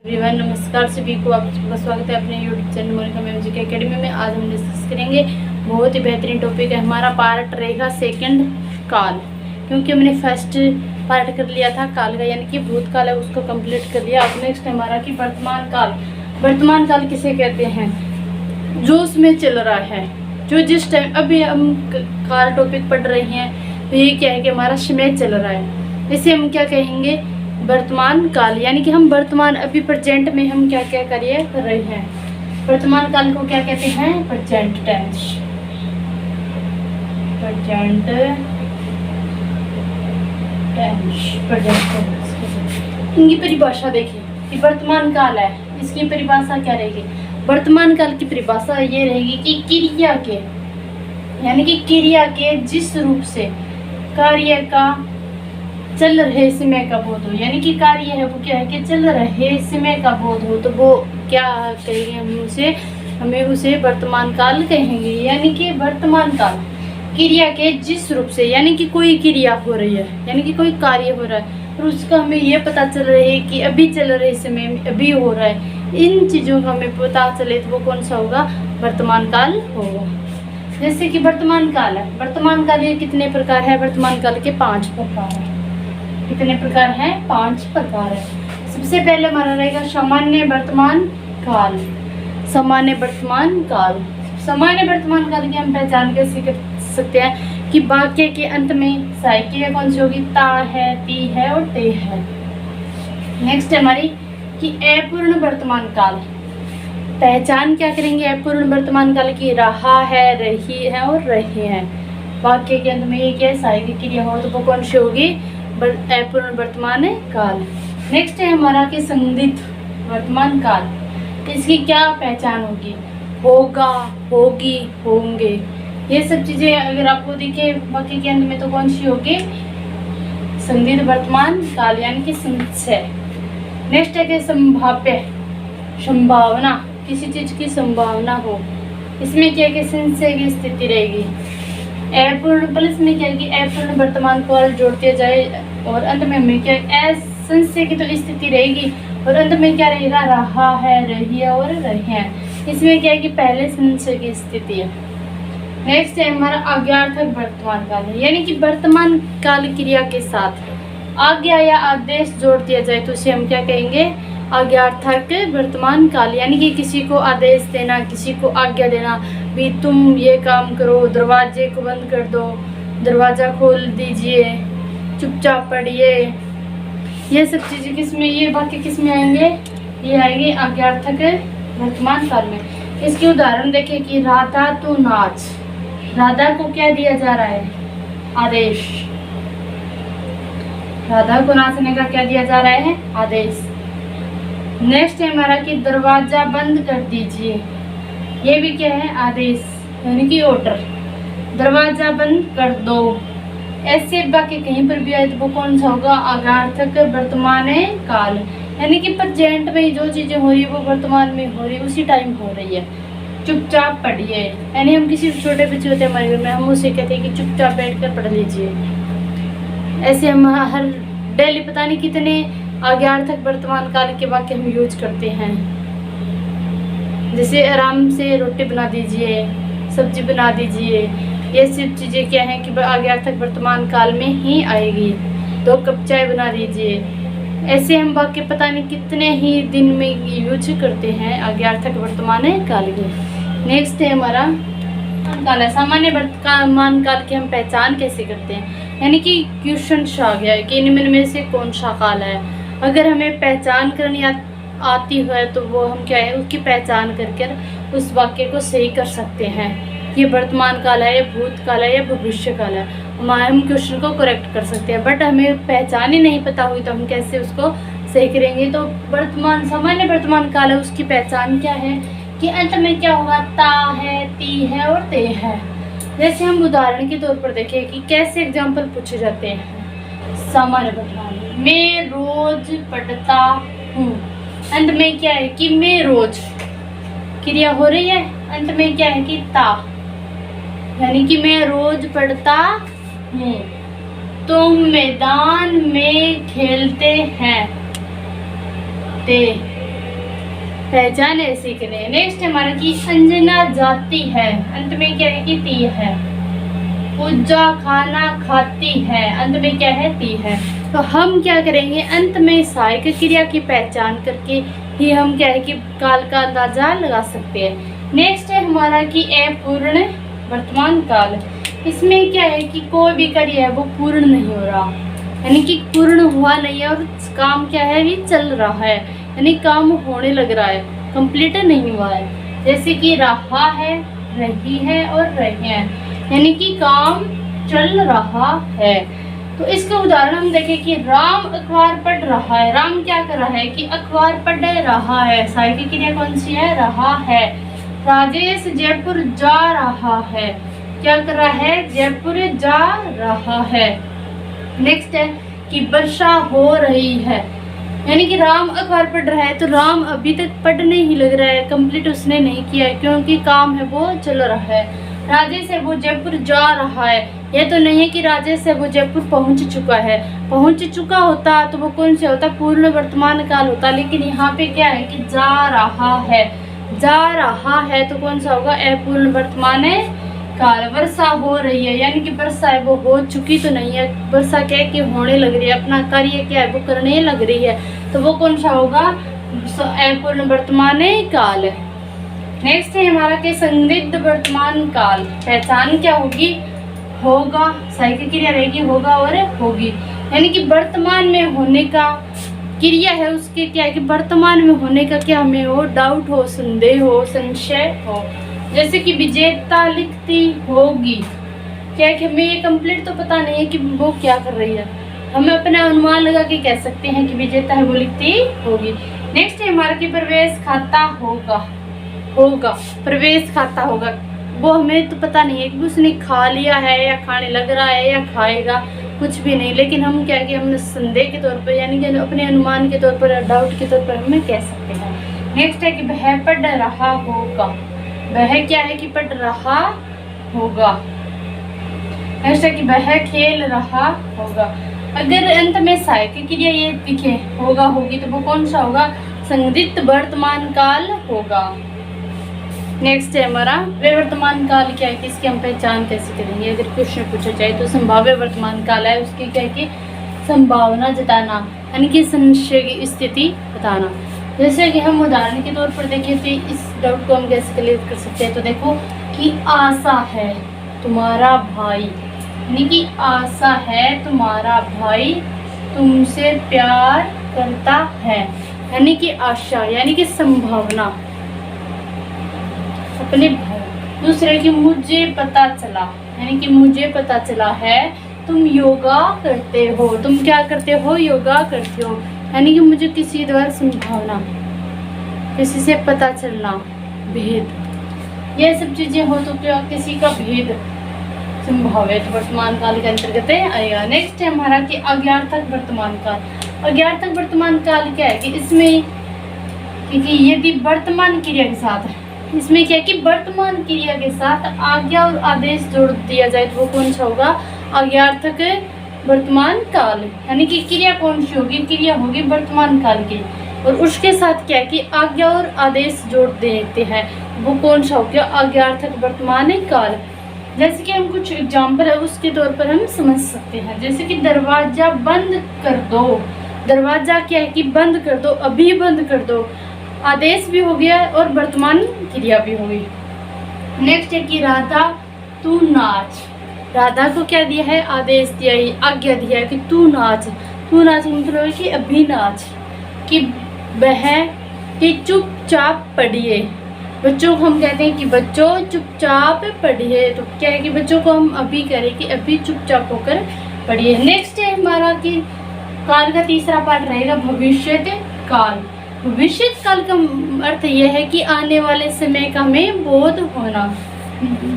Everyone, नमस्कार सभी को। आप सबका स्वागत है अपने यूट्यूब चैनल मोनिका मैम जी के एकेडमी में। आज हम डिस्कस करेंगे बहुत ही बेहतरीन टॉपिक है। हमारा पार्ट रहेगा सेकंड काल, क्योंकि हमने फर्स्ट पार्ट कर लिया था काल का, यानी कि भूतकाल है, उसको कंप्लीट कर लिया। अब नेक्स्ट हमारा कि वर्तमान काल। वर्तमान काल किसे कहते हैं? जो उसमें चल रहा है, जो जिस टाइम अभी हम काल टॉपिक पढ़ रहे हैं, तो ये क्या है कि हमारा समय चल रहा है, इसे हम क्या कहेंगे? वर्तमान काल। यानी कि हम वर्तमान अभी प्रेजेंट में हम क्या क्या कर रहे हैं। वर्तमान काल को क्या कहते हैं? Present tense. Present tense. इनकी परिभाषा देखिए कि वर्तमान काल है, इसकी परिभाषा क्या रहेगी? वर्तमान काल की परिभाषा ये रहेगी कि क्रिया के, यानी कि क्रिया के जिस रूप से कार्य का चल रहे समय का बोध हो, यानी कि कार्य है वो क्या है कि चल रहे समय का बोध हो, तो वो क्या कहेंगे? हमें उसे वर्तमान काल कहेंगे। यानी कि वर्तमान काल क्रिया के जिस रूप से, यानी कि कोई क्रिया हो रही है, यानी कि कोई कार्य हो रहा है और उसका हमें ये पता चल रहा है कि अभी चल रहे समय में अभी हो रहा है, इन चीज़ों का हमें पता चले तो वो कौन सा होगा? वर्तमान काल होगा। जैसे कि वर्तमान काल है, वर्तमान काल ये कितने प्रकार है? वर्तमान काल के 5 प्रकार है। कितने प्रकार हैं? 5 प्रकार है। सबसे पहले हमारा रहेगा सामान्य वर्तमान काल। सामान्य वर्तमान काल। सामान्य वर्तमान काल की हम पहचान कैसे कर सकते हैं कि वाक्य के अंत में सहायक कौन सी होगी? ता है, ती है और ते है। नेक्स्ट है हमारी कि अपूर्ण वर्तमान काल। पहचान क्या करेंगे अपूर्ण वर्तमान काल की? रहा है, रही है और रहे हैं। वाक्य के अंत में ये क्या है? सहायक क्रिया हो तो वो कौन सी होगी? अपूर्ण वर्तमान काल। नेक्स्ट है हमारा कि संदिग्ध वर्तमान काल। इसकी क्या पहचान होगी? होगा, होगी, होंगे, ये सब चीजें अगर आपको दिखे वाक्य के अंत में तो कौन सी होगी? संदिग्ध वर्तमान काल, यानी कि संशय। नेक्स्ट है कि संभाव्य, संभावना, किसी चीज की संभावना हो, इसमें क्या कि संशय की स्थिति रहेगी। अपूर्ण प्लस में क्या है कि अपूर्ण वर्तमान काल जोड़ते जाए और अंत में हमें क्या संशय की तो स्थिति रहेगी और अंत में क्या रहेगा? रहा है, रही है और रहे हैं। इसमें क्या है कि पहले संशय की स्थिति है। नेक्स्ट है हमारा आज्ञार्थक वर्तमान काल, यानी कि वर्तमान काल क्रिया के साथ आज्ञा या आदेश जोड़ दिया जाए तो उसे हम क्या कहेंगे? आज्ञार्थक वर्तमान काल। यानी कि किसी को आदेश देना, किसी को आज्ञा देना, भी तुम ये काम करो, दरवाजे को बंद कर दो, दरवाजा खोल दीजिए, चुपचाप पढ़िए, ये सब चीजें किसमें, ये वाक्य किसमें आएंगे? ये आएंगे आज्ञार्थक वर्तमान काल में। इसके उदाहरण देखें कि राधा तू नाच। राधा को क्या दिया जा रहा है? आदेश। राधा को नाचने का क्या दिया जा रहा है? आदेश। नेक्स्ट है हमारा कि दरवाजा बंद कर दीजिए, ये भी क्या है? आदेश, यानी कि ऑर्डर। दरवाजा बंद कर दो, ऐसे वाक्य कहीं पर भी आए तो वो कौन सा होगा? आज्ञार्थक वर्तमान काल। यानी कि प्रेजेंट में जो चीजें हो रही है वो वर्तमान में हो रही है, उसी टाइम हो रही है। चुपचाप पढ़िए, यानी हम किसी छोटे बच्चे होते हैं हमारे घर में, हम उसे कहते हैं कि चुपचाप बैठ कर पढ़ लीजिए। ऐसे हम हर डेली पता नहीं कितने आज्ञार्थक वर्तमान काल के वाक्य हम यूज करते हैं। जैसे आराम से रोटी बना दीजिए, सब्जी बना दीजिए, ये सब चीज़ें क्या है कि आज्ञार्थक वर्तमान काल में ही आएगी। 2 कप चाय बना दीजिए। ऐसे हम वाक्य पता नहीं कितने ही दिन में यूज करते हैं आज्ञार्थक वर्तमान काल के। नेक्स्ट है हमारा काल है सामान्य वर्तमान काल की हम पहचान कैसे करते हैं? यानी कि क्वेश्चन आ गया है कि इनमें में से कौन सा काल है। अगर हमें पहचान करनी आती है तो वो हम क्या है उसकी पहचान करके उस वाक्य को सही कर सकते हैं। ये वर्तमान काल है, ये भूतकाल है, ये भविष्य काल है, हम क्वेश्चन को करेक्ट कर सकते हैं। बट हमें पहचान ही नहीं पता हुई तो हम कैसे उसको सही करेंगे? तो वर्तमान सामान्य वर्तमान काल है, उसकी पहचान क्या है कि अंत में क्या होगा? ता है, ती है और ते है। जैसे हम उदाहरण के तौर पर देखें कि कैसे एग्जाम्पल पूछे जाते हैं। सामान्य वर्तमान, मैं रोज पढ़ता हूँ, अंत में क्या है कि मैं रोज क्रिया हो रही है, अंत में क्या है कि ता, यानी कि मैं रोज पढ़ता हूँ। तुम मैदान में खेलते हैं, ते, पहचाने सीखने। नेक्स्ट हमारा कि अंजना जाती है, अंत में क्या है कि ती है। पूजा खाना खाती है, अंत में क्या है ती है। तो हम क्या करेंगे, अंत में सहायक क्रिया की पहचान करके ही हम क्या है कि काल का अंदाजा लगा सकते हैं। नेक्स्ट है हमारा कि अपूर्ण वर्तमान काल। इसमें क्या है कि कोई भी कार्य है वो पूर्ण नहीं हो रहा, यानी कि पूर्ण हुआ नहीं है और काम क्या है भी चल रहा है, यानी काम होने लग रहा है, कंप्लीट नहीं हुआ है। जैसे कि रहा है, रही है और रहे हैं, यानी कि काम चल रहा है। तो इसका उदाहरण हम देखें कि राम अखबार पढ़ रहा है। राम क्या कर रहा है कि अखबार पढ़ रहा है, सहायक क्रिया कौन सी है, रहा है। राजेश जयपुर जा रहा है, क्या कर रहा है, जयपुर जा रहा है। नेक्स्ट है कि वर्षा हो रही है, यानी कि राम अखबार पढ़ रहा है, तो राम अभी तक पढ़ने ही लग रहा है, कंप्लीट उसने नहीं किया है क्योंकि काम है वो चल रहा है। राजेश है वो जयपुर जा रहा है, ये तो नहीं है कि राजेश है वो जयपुर पहुंच चुका है। पहुंच चुका होता तो वो कौन से होता, पूर्ण वर्तमान काल होता, लेकिन यहाँ पे क्या है कि जा रहा है। जा रहा है तो कौन सा होगा, अपूर्ण वर्तमान काल। वर्षा हो रही है, यानी कि वर्षा है वो हो चुकी तो नहीं है, वर्षा क्या है कि होने लग रही है, अपना कार्य क्या है वो करने लग रही है, तो वो कौन सा होगा, अपूर्ण वर्तमान काल है। नेक्स्ट है हमारा कि संदिग्ध वर्तमान काल। पहचान क्या होगी, होगा, सहायक क्रिया रहेगी होगा और होगी, यानी कि वर्तमान में होने का क्रिया है उसके क्या है कि वर्तमान में होने का क्या हमें हो, डाउट हो, संदेह हो, संशय हो। जैसे कि विजेता लिखती होगी, क्या है कि हमें ये कंप्लीट तो पता नहीं है कि वो क्या कर रही है, हमें अपना अनुमान लगा के कह सकते हैं कि विजेता है वो लिखती होगी। नेक्स्ट है हमारा कि प्रवेश खाता होगा। होगा, प्रवेश खाता होगा, वो हमें तो पता नहीं है कि उसने खा लिया है या खाने लग रहा है या खाएगा, कुछ भी नहीं, लेकिन हम क्या कि हम संदेह के तौर पर, यानी कि अपने अनुमान के तौर पर, डाउट के तौर पर हमें कह सकते हैं। नेक्स्ट है कि वह पढ़ रहा होगा। वह क्या है कि पढ़ रहा होगा। नेक्स्ट है कि वह खेल रहा होगा। अगर अंत में सहायक क्रिया ये दिखे होगा होगी तो वो कौन सा होगा, संदिग्ध वर्तमान काल होगा। नेक्स्ट है हमारा वर्तमान काल क्या है कि इसकी हम पहचान कैसे करेंगे। अगर क्वेश्चन पूछा जाए तो संभाव्य वर्तमान काल है, उसकी क्या है कि संभावना जताना, यानी कि संशय की स्थिति बताना। जैसे कि हम उदाहरण के तौर पर देखें तो इस डाउट को हम कैसे क्लियर कर सकते हैं। तो देखो कि आशा है तुम्हारा भाई, यानी कि आशा है तुम्हारा भाई तुमसे प्यार करता है, यानी कि आशा यानी कि संभावना अपने भाई। दूसरे की मुझे पता चला, यानी कि मुझे पता चला है तुम योगा करते हो। तुम क्या करते हो, योगा करते हो, यानी कि मुझे किसी द्वारा संभावना, किसी से पता चलना, भेद, ये सब चीजें हो तो क्या किसी का भेद संभावित वर्तमान काल के अंतर्गत आएगा। नेक्स्ट है हमारा कि अज्ञार्थक वर्तमान काल। अज्ञार्थक वर्तमान काल क्या है कि इसमें क्योंकि यदि वर्तमान क्रिया के साथ, इसमें क्या है कि वर्तमान क्रिया के साथ आज्ञा और आदेश जोड़ दिया जाए तो वो कौन सा होगा, अज्ञार्थक वर्तमान काल। यानी कि क्रिया कौन सी होगी, क्रिया होगी वर्तमान काल की, और उसके साथ क्या है कि आज्ञा और आदेश जोड़ देते हैं, वो कौन सा हो गया, अज्ञार्थक वर्तमान काल। जैसे कि हम कुछ एग्जाम्पल है उसके तौर पर हम समझ सकते हैं। जैसे कि दरवाजा बंद कर दो, दरवाजा क्या है कि बंद कर दो, अभी बंद कर दो, आदेश भी हो गया और वर्तमान क्रिया भी हो गई। नेक्स्ट है कि राधा तू नाच। राधा को क्या दिया है, आदेश दिया है, आज्ञा दिया है कि तू नाच। तू नाच मतलब है कि अभी नाच। कि वह कि चुपचाप पढ़िए, बच्चों को हम कहते हैं कि बच्चों चुपचाप पढ़िए, तो क्या है कि बच्चों को हम अभी करें कि अभी चुपचाप होकर पढ़िए। नेक्स्ट है हमारा कि काल का तीसरा पार्ट रहेगा भविष्य काल। भविष्य काल का अर्थ यह है कि आने वाले समय का हमें बोध होना।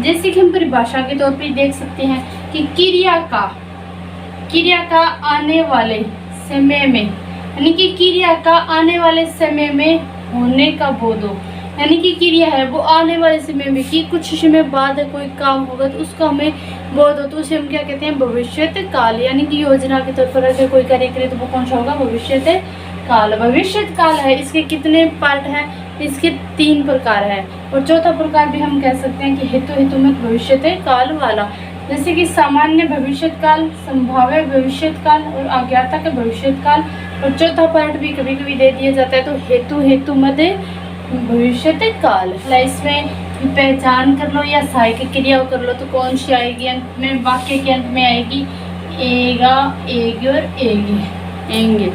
जैसे कि हम परिभाषा के तौर पर देख सकते हैं कि क्रिया का आने वाले समय में, यानी कि क्रिया का आने वाले समय में होने का बोध हो, यानी कि क्रिया है वो आने वाले समय में कि कुछ समय बाद कोई काम होगा तो उसका हमें बोध हो, तो उसे हम क्या कहते हैं, भविष्य काल। यानी कि योजना के तौर पर अगर कोई कार्य करे तो वो कौन सा होगा, भविष्य काल। भविष्य काल है, इसके कितने पार्ट हैं, इसके 3 प्रकार है। और चौथा प्रकार भी हम कह सकते हैं कि हेतु हेतुमत भविष्यते काल वाला, जैसे कि सामान्य भविष्यत काल, संभाव्य भविष्यत काल और अज्ञाता का भविष्यत काल। और चौथा पार्ट भी कभी कभी दे दिया जाता है, तो हेतु हेतुमत भविष्यत काल। इसमें पहचान कर लो या सहायक क्रिया कर लो, तो कौन सी आएगी अंत में, वाक्य के अंत में आएगी एगा, एगे और एगे, एंगे।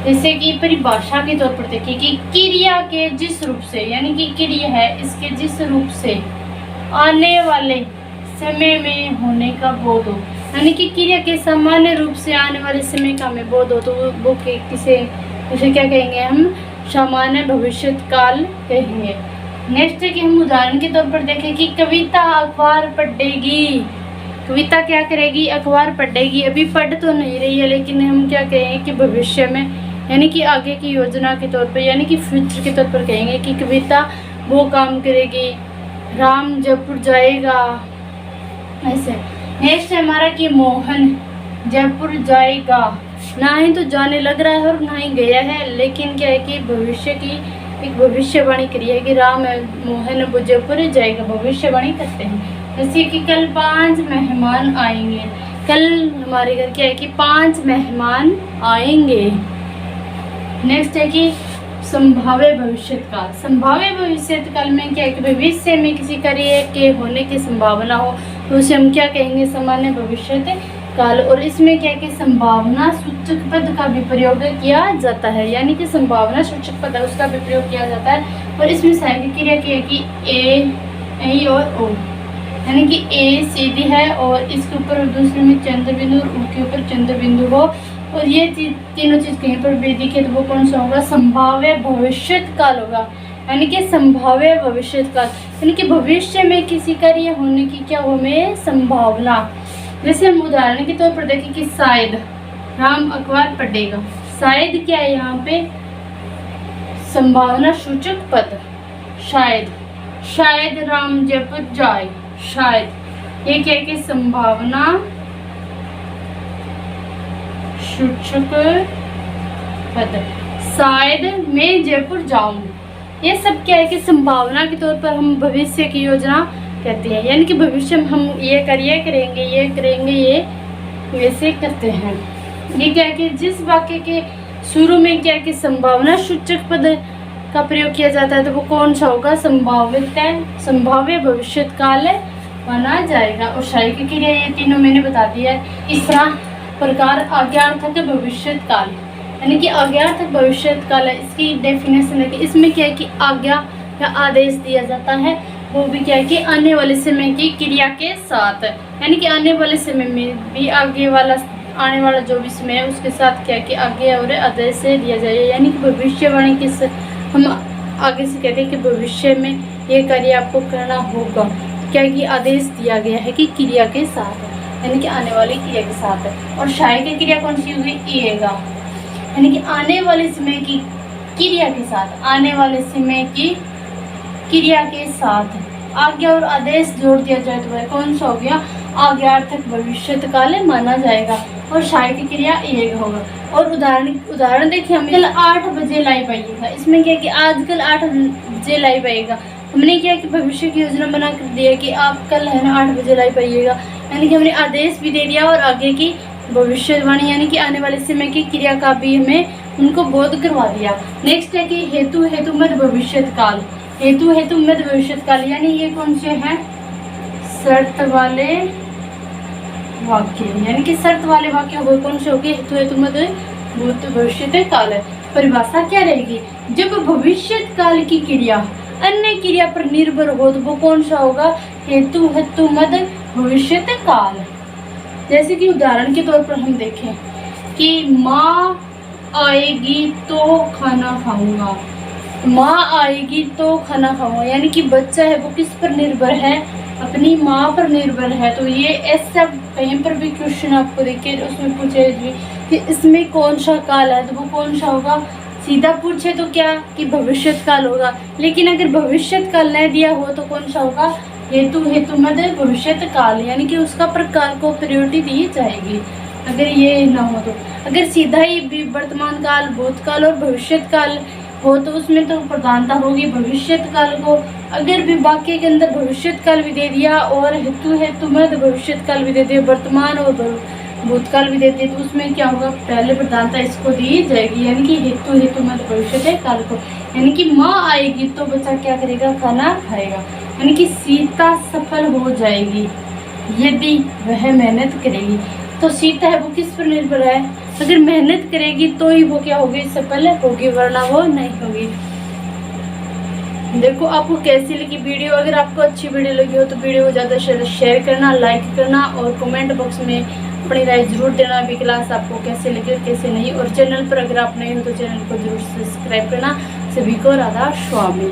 जैसे कि परिभाषा के तौर पर देखिए कि क्रिया के जिस रूप से, यानी कि क्रिया है इसके जिस रूप से आने वाले समय में होने का बोध हो, यानी कि क्रिया के सामान्य रूप से आने वाले समय का हमें बोध हो, तो वो किसे उसे क्या कहेंगे हम, सामान्य भविष्यत काल कहेंगे। नेक्स्ट है कि हम उदाहरण के तौर पर देखें कि कविता अखबार पढ़ेगी। कविता क्या करेगी, अखबार पढ़ेगी। अभी पढ़ तो नहीं रही है, लेकिन हम क्या कहेंगे कि भविष्य में, यानी कि आगे की योजना के तौर पर, यानी कि फ्यूचर के तौर पर कहेंगे कि कविता वो काम करेगी। राम जयपुर जाएगा, ऐसे। नेक्स्ट है हमारा कि मोहन जयपुर जाएगा। ना ही तो जाने लग रहा है और ना ही गया है, लेकिन क्या है कि भविष्य की एक भविष्यवाणी करी है कि राम मोहन वो जयपुर जाएगा, भविष्यवाणी करते हैं। जैसे कि कल 5 मेहमान आएंगे। कल हमारे घर क्या है कि 5 मेहमान आएंगे। नेक्स्ट है कि संभाव्य भविष्यत काल। संभाव्य भविष्यत काल में क्या है कि भविष्य में किसी कार्य के होने की संभावना हो, तो उसे हम क्या कहेंगे, सामान्य भविष्यत काल। और इसमें क्या है कि संभावना सूचक पद का भी प्रयोग किया जाता है, यानी कि संभावना सूचक पद है उसका भी प्रयोग किया जाता है। और इसमें सहायक क्रिया की है कि ए और ओ, यानी कि ए सीधी है और इसके ऊपर दूसरे में चंद्र बिंदु और ऊ के ऊपर चंद्र बिंदु हो, और ये तीनों चीज कहीं पर भी दिखे तो वो कौन सा होगा, संभाव्य भविष्यत काल होगा। यानी कि संभाव्य भविष्यत काल, यानी कि भविष्य में किसी कार्य होने की क्या हमें संभावना। जैसे हम उदाहरण के तौर पर देखें कि शायद राम अखबार पढ़ेगा। शायद क्या है यहाँ पे, संभावना सूचक पद। शायद, शायद राम जयपुर जाए। शायद ये क्या है कि संभावना सूचक पद। शायद मैं जयपुर जाऊं, ये सब क्या है कि संभावना के तौर पर हम भविष्य की योजना कहते हैं, यानी कि भविष्य में हम ये करेंगे, ये करेंगे, ये वैसे करते हैं। ये क्या है कि जिस वाक्य के शुरू में क्या है कि संभावना सूचक पद का प्रयोग किया जाता है, तो वो कौन सा होगा, संभाव्य भविष्यत काल माना जाएगा। और सहायक क्रिया ये तीनों मैंने बता दिया है। इस प्रकार आज्ञार्थक भविष्यत काल, यानी कि आज्ञार्थक भविष्यत काल है, इसकी डेफिनेशन है कि इसमें क्या है कि आज्ञा या आदेश दिया जाता है, वो भी क्या है कि आने वाले समय की क्रिया के साथ, यानी कि आने वाले समय में भी आने वाला जो भी समय है उसके साथ क्या है कि आज्ञा और आदेश से दिया जाए। यानी कि भविष्यवाणी के हम आगे से कहते हैं कि भविष्य में ये कार्य आपको करना होगा, क्या है कि आदेश दिया गया है कि क्रिया के साथ, यानी कि आने वाली क्रिया के साथ है। और सहायक क्रिया कौन सी हुई, एगा, यानी कि आने वाले समय की क्रिया के साथ, आने वाले समय की क्रिया के साथ आज्ञा और आदेश जोड़ दिया जाए तो वह कौन सा हो गया, आज्ञार्थक भविष्यत काल माना जाएगा। और सहायक क्रिया एक होगा। और उदाहरण देखिए, हम कल 8 बजे लाइव आइएगा। इसमें क्या है कि आजकल 8 बजे लाइव आएगा। हमने क्या कि भविष्य की योजना बना कर दिया कि आप कल है ना 8 बजे लाइव आइएगा, यानी कि हमने आदेश भी दे दिया और आगे की भविष्यवाणी यानी कि आने वाले समय की क्रिया का भी हमें उनको बोध करवा दिया। नेक्स्ट है कि हेतु हेतुमत भविष्यत काल। हेतु हेतुमत भविष्यत काल यानी ये कौन से हैं, शर्त वाले वाक्य, यानी कि शर्त वाले वाक्य वो कौन से हो गए, हेतु हेतुमत भविष्यत काल है। परिभाषा क्या रहेगी, जब भविष्यत काल की क्रिया अन्य क्रिया पर निर्भर हो तो वो कौन सा होगा, हेतु हेतुमत भविष्यत काल। जैसे कि उदाहरण के तौर पर हम देखें कि माँ आएगी तो खाना खाऊंगा। माँ आएगी तो खाना खाऊंगा, यानी कि बच्चा है वो किस पर निर्भर है, अपनी माँ पर निर्भर है। तो ये ऐसा कहीं पर भी क्वेश्चन आपको देखे उसमें पूछे कि इसमें कौन सा काल है, तो वो कौन सा होगा, सीधा पूछे तो क्या कि भविष्यत काल होगा। लेकिन अगर भविष्यत काल न दिया हो तो कौन सा होगा, हेतु हेतुमत भविष्यत काल, यानी कि उसका प्रकार को प्रायोरिटी दी जाएगी अगर ये ना हो तो। अगर सीधा ही वर्तमान काल, भूतकाल और भविष्यत काल हो तो उसमें तो प्रधानता होगी भविष्यत काल को। अगर भी वाक्य के अंदर भविष्यत काल भी दे दिया और हेतु हेतु मध्य भविष्यत काल भी दे दिया, वर्तमान और भूतकाल भी देते, तो उसमें क्या होगा, पहले प्रधानता इसको दी जाएगी, यानी कि हेतु हेतु मध्य भविष्यत काल को। यानी कि माँ आएगी तो बच्चा क्या करेगा, खाना खाएगा। यानी कि सीता सफल हो जाएगी यदि वह मेहनत करेगी। तो सीता है वो किस पर निर्भर है, अगर मेहनत करेगी तो ही वो क्या होगी, सफल होगी, वरना वो नहीं होगी। देखो आपको कैसी लगी वीडियो। अगर आपको अच्छी वीडियो लगी हो तो वीडियो को ज़्यादा से ज़्यादा शेयर करना, लाइक करना और कमेंट बॉक्स में अपनी राय जरूर देना भी क्लास आपको कैसे लगे कैसे नहीं। और चैनल पर अगर आप नए हो तो चैनल को जरूर सब्सक्राइब करना। सभी को राधा स्वामी।